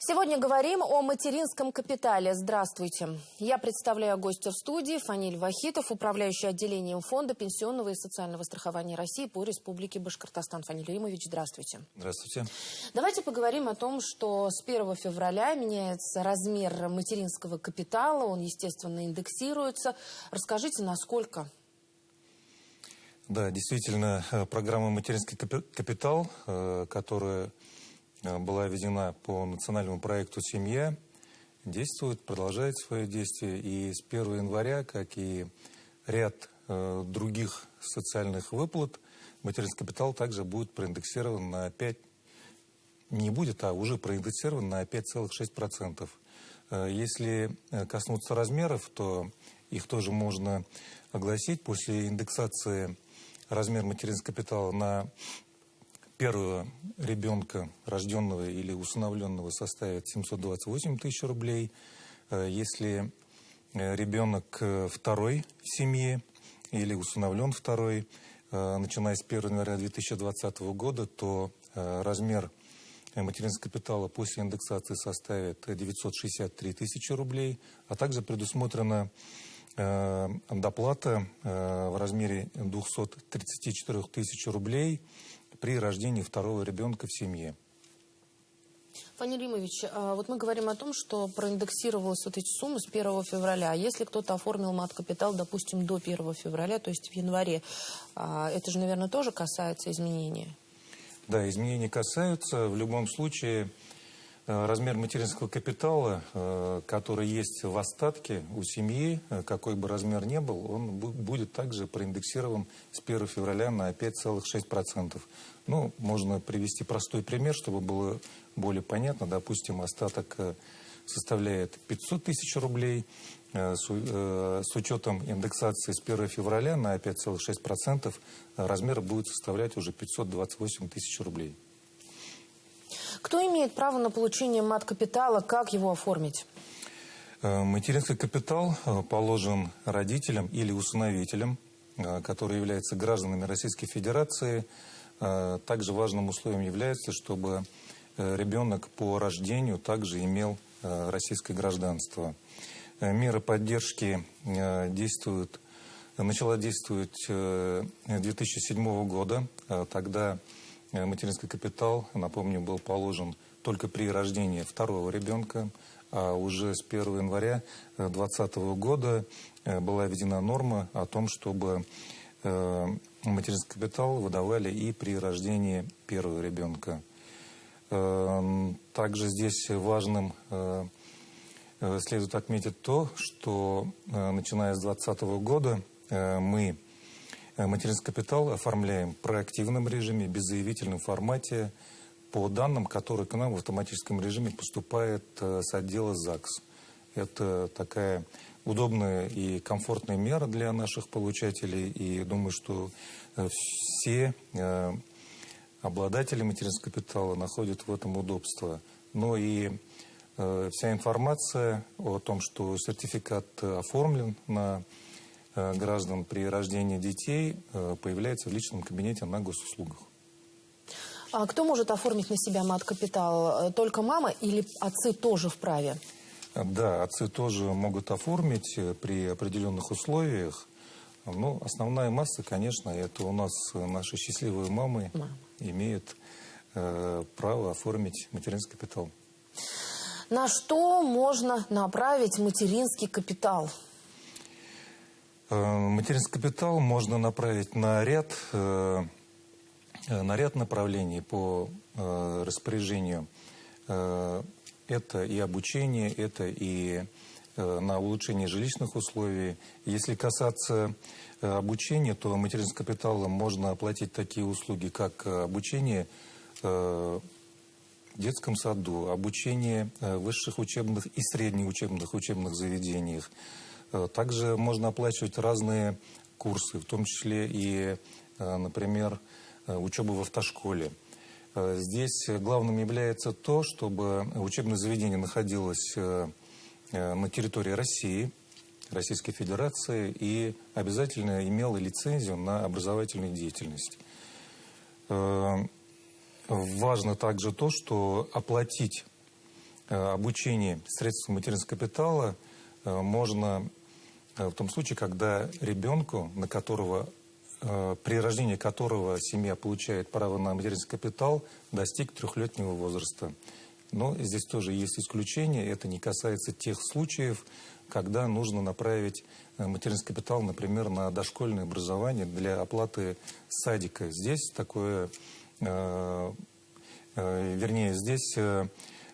Сегодня говорим о материнском капитале. Здравствуйте. Я представляю гостя в студии. Фаниль Вахитов, управляющий отделением Фонда пенсионного и социального страхования России по Республике Башкортостан. Фаниль Римович, здравствуйте. Здравствуйте. Давайте поговорим о том, что с 1 февраля меняется размер материнского капитала. Он, естественно, индексируется. Расскажите, насколько? Да, действительно, программа «Материнский капитал», которая была введена по национальному проекту «Семья», действует, продолжает свое действие. И с 1 января, как и ряд других социальных выплат, материнский капитал также будет проиндексирован на 5, не будет, а уже проиндексирован на 5,6%. Если коснуться размеров, то их тоже можно огласить. После индексации размер материнского капитала на первого ребенка, рожденного или усыновленного, составит 728 тысяч рублей. Если ребенок второй в семье или усыновлен второй, начиная с 1 января 2020 года, то размер материнского капитала после индексации составит 963 тысячи рублей, а также предусмотрена доплата в размере 234 тысяч рублей при рождении второго ребенка в семье. Фаниль Римович, вот мы говорим о том, что проиндексировалась вот эти суммы с 1 февраля. А если кто-то оформил мат-капитал, допустим, до 1 февраля, то есть в январе, это же, наверное, тоже касается изменения? Да, изменения касаются. В любом случае, размер материнского капитала, который есть в остатке у семьи, какой бы размер ни был, он будет также проиндексирован с 1 февраля на 5,6%. Ну, можно привести простой пример, чтобы было более понятно. Допустим, остаток составляет 500 тысяч рублей. С учетом индексации с 1 февраля на 5,6% размер будет составлять уже 528 тысяч рублей. Кто имеет право на получение мат-капитала? Как его оформить? Материнский капитал положен родителям или усыновителям, которые являются гражданами Российской Федерации. Также важным условием является, чтобы ребенок по рождению также имел российское гражданство. Мера поддержки начала действовать с 2007 года. Тогда материнский капитал, напомню, был положен только при рождении второго ребенка, а уже с 1 января 2020 года была введена норма о том, чтобы материнский капитал выдавали и при рождении первого ребенка. Также здесь важным следует отметить то, что начиная с 2020 года мы материнский капитал оформляем в проактивном режиме, беззаявительном формате, по данным, которые к нам в автоматическом режиме поступают с отдела ЗАГС. Это такая удобная и комфортная мера для наших получателей, и думаю, что все обладатели материнского капитала находят в этом удобство. Но и вся информация о том, что сертификат оформлен на граждан при рождении детей, появляется в личном кабинете на госуслугах. А кто может оформить на себя мат-капитал? Только мама или отцы тоже вправе? Да, отцы тоже могут оформить при определенных условиях. Но основная масса, конечно, это у нас наши счастливые мамы имеют право оформить материнский капитал. На что можно направить материнский капитал? Материнский капитал можно направить на ряд направлений по распоряжению. Это и обучение, это и на улучшение жилищных условий. Если касаться обучения, то материнским капиталом можно оплатить такие услуги, как обучение в детском саду, обучение в высших учебных и средних учебных заведениях. Также можно оплачивать разные курсы, в том числе и, например, учебу в автошколе. Здесь главным является то, чтобы учебное заведение находилось на территории России, Российской Федерации, и обязательно имело лицензию на образовательную деятельность. Важно также то, что оплатить обучение средством материнского капитала можно в том случае, когда ребенку, при рождении которого семья получает право на материнский капитал, достиг 3-летнего возраста. Но здесь тоже есть исключение. Это не касается тех случаев, когда нужно направить материнский капитал, например, на дошкольное образование для оплаты садика. Здесь здесь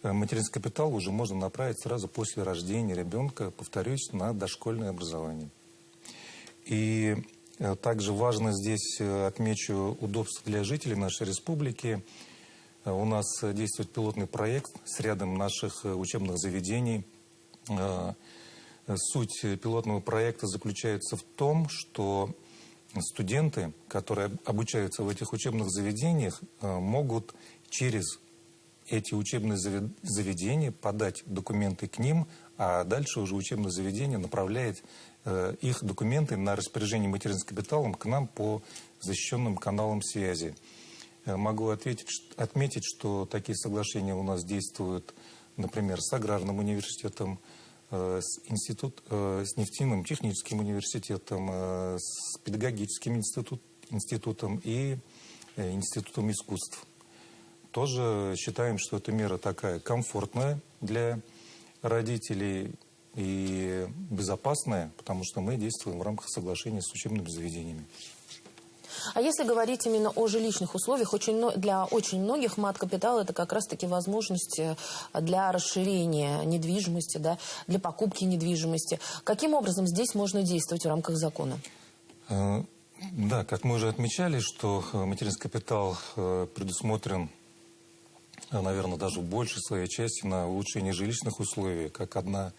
материнский капитал уже можно направить сразу после рождения ребенка, повторюсь, на дошкольное образование. И также важно здесь, отмечу, удобство для жителей нашей республики. У нас действует пилотный проект с рядом наших учебных заведений. Суть пилотного проекта заключается в том, что студенты, которые обучаются в этих учебных заведениях, могут через эти учебные заведения подать документы к ним, а дальше уже учебное заведение направляет их документы на распоряжение материнским капиталом к нам по защищенным каналам связи. Могу отметить, что такие соглашения у нас действуют, например, с Аграрным университетом, с нефтяным техническим университетом, с педагогическим институтом и институтом искусств. Тоже считаем, что эта мера такая комфортная для родителей и безопасная, потому что мы действуем в рамках соглашения с учебными заведениями. А если говорить именно о жилищных условиях, для очень многих мат-капитал – это как раз-таки возможность для расширения недвижимости, да, для покупки недвижимости. Каким образом здесь можно действовать в рамках закона? Да, как мы уже отмечали, что материнский капитал предусмотрен, наверное, даже в большей своей части на улучшение жилищных условий, как одна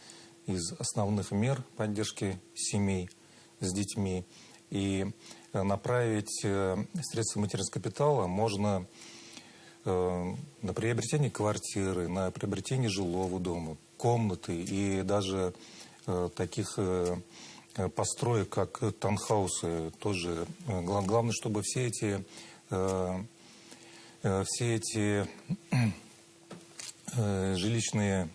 из основных мер поддержки семей с детьми. И направить средства материнского капитала можно на приобретение квартиры, на приобретение жилого дома, комнаты и даже таких построек, как таунхаусы. Тоже главное, чтобы все эти жилищные...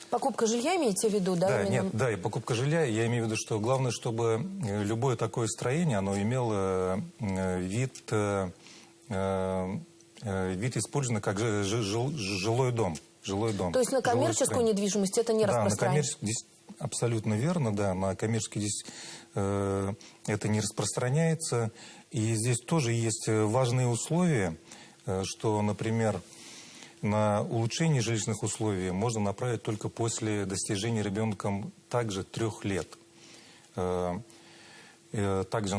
Покупка жилья имеете в виду, да? Да, и покупка жилья. Я имею в виду, что главное, чтобы любое такое строение, оно имело вид использовано как жилой дом. То есть на коммерческую недвижимость это не распространяется? Здесь абсолютно верно, да. На коммерческий здесь это не распространяется. И здесь тоже есть важные условия, что, например, на улучшение жилищных условий можно направить только после достижения ребенком также 3 лет. Также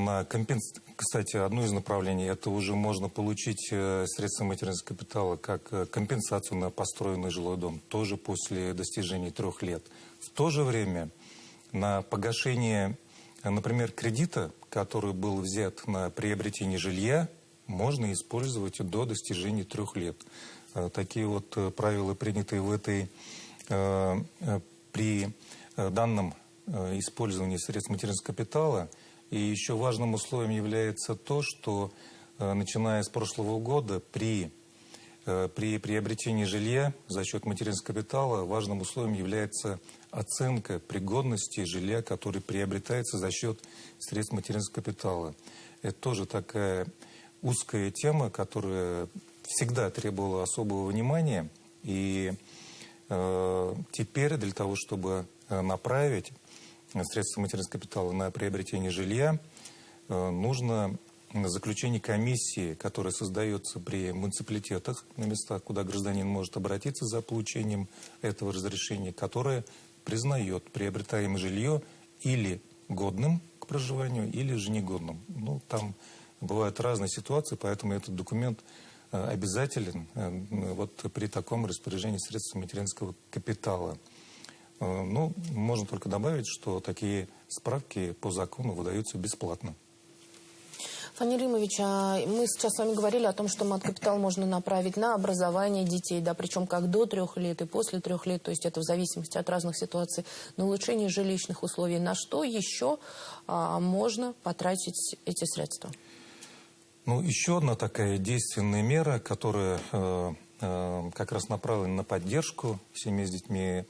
кстати, одно из направлений, это уже можно получить средства материнского капитала как компенсацию на построенный жилой дом, тоже после достижения 3 лет. В то же время на погашение, например, кредита, который был взят на приобретение жилья, можно использовать до достижения 3 лет. Такие вот правила, принятые при данном использовании средств материнского капитала. И еще важным условием является то, что начиная с прошлого года при приобретении жилья за счет материнского капитала важным условием является оценка пригодности жилья, которое приобретается за счет средств материнского капитала. Это тоже такая узкая тема, которая всегда требовала особого внимания. И теперь для того, чтобы направить средства материнского капитала на приобретение жилья, нужно заключение комиссии, которая создается при муниципалитетах на местах, куда гражданин может обратиться за получением этого разрешения, которое признает приобретаемое жилье или годным к проживанию, или же негодным. Ну, там бывают разные ситуации, поэтому этот документ обязателен вот при таком распоряжении средств материнского капитала. Ну, можно только добавить, что такие справки по закону выдаются бесплатно. Фаниль Римович, мы сейчас с вами говорили о том, что мат-капитал можно направить на образование детей, да, причем как до 3 лет и после 3 лет, то есть это в зависимости от разных ситуаций, на улучшение жилищных условий. На что еще можно потратить эти средства? Ну, еще одна такая действенная мера, которая как раз направлен на поддержку семьи с детьми,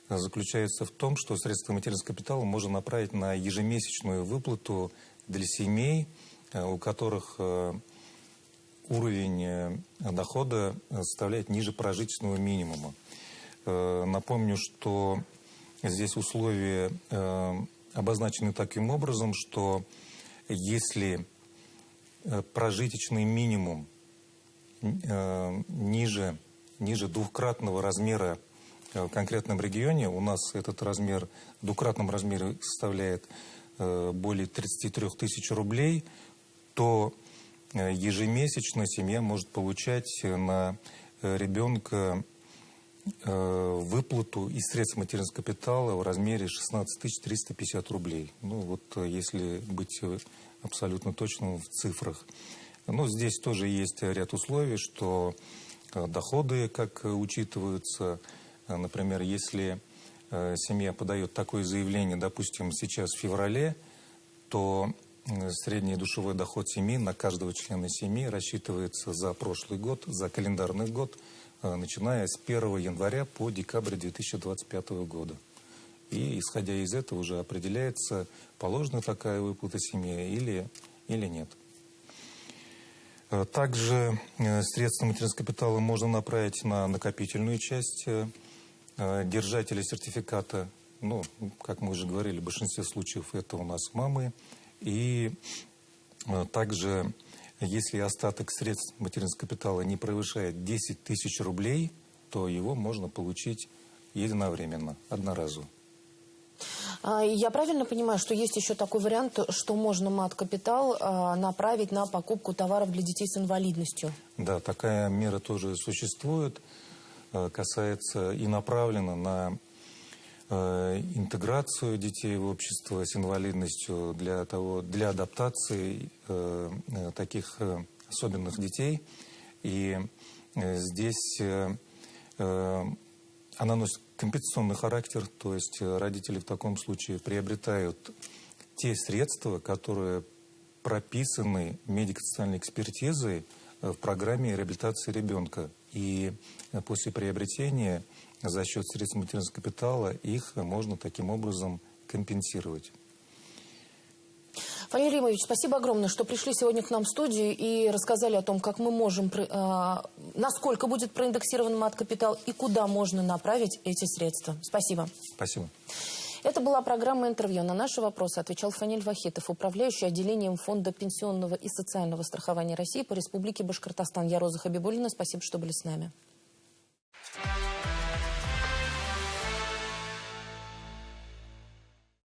заключается в том, что средства материнского капитала можно направить на ежемесячную выплату для семей, у которых уровень дохода составляет ниже прожиточного минимума. Напомню, что здесь условия обозначены таким образом, что если прожиточный минимум ниже двухкратного размера в конкретном регионе, у нас этот размер в двукратном размере составляет более 33 тысяч рублей, то ежемесячно семья может получать на ребенка выплату из средств материнского капитала в размере 16 350 рублей. Ну вот если быть абсолютно точным в цифрах. Но здесь тоже есть ряд условий, что доходы как учитываются. Например, если семья подает такое заявление, допустим, сейчас в феврале, то средний душевой доход семьи на каждого члена семьи рассчитывается за прошлый год, за календарный год, начиная с 1 января по декабрь 2025 года. И, исходя из этого, уже определяется, положена такая выплата семье или нет. Также средства материнского капитала можно направить на накопительную часть держателя сертификата. Ну, как мы уже говорили, в большинстве случаев это у нас мамы. И также, если остаток средств материнского капитала не превышает 10 тысяч рублей, то его можно получить единовременно, одноразово. Я правильно понимаю, что есть еще такой вариант, что можно мат-капитал направить на покупку товаров для детей с инвалидностью? Да, такая мера тоже существует, касается и направлена на интеграцию детей в общество с инвалидностью, для адаптации таких особенных детей. И здесь она носит компенсационный характер, то есть родители в таком случае приобретают те средства, которые прописаны медико-социальной экспертизой в программе реабилитации ребенка. И после приобретения за счет средств материнского капитала их можно таким образом компенсировать. Фаниль Римович, спасибо огромное, что пришли сегодня к нам в студию и рассказали о том, как мы можем, насколько будет проиндексирован мат-капитал и куда можно направить эти средства. Спасибо. Спасибо. Это была программа «Интервью». На наши вопросы отвечал Фаниль Вахитов, управляющий отделением Фонда пенсионного и социального страхования России по Республике Башкортостан. Я Роза Хабибуллина. Спасибо, что были с нами.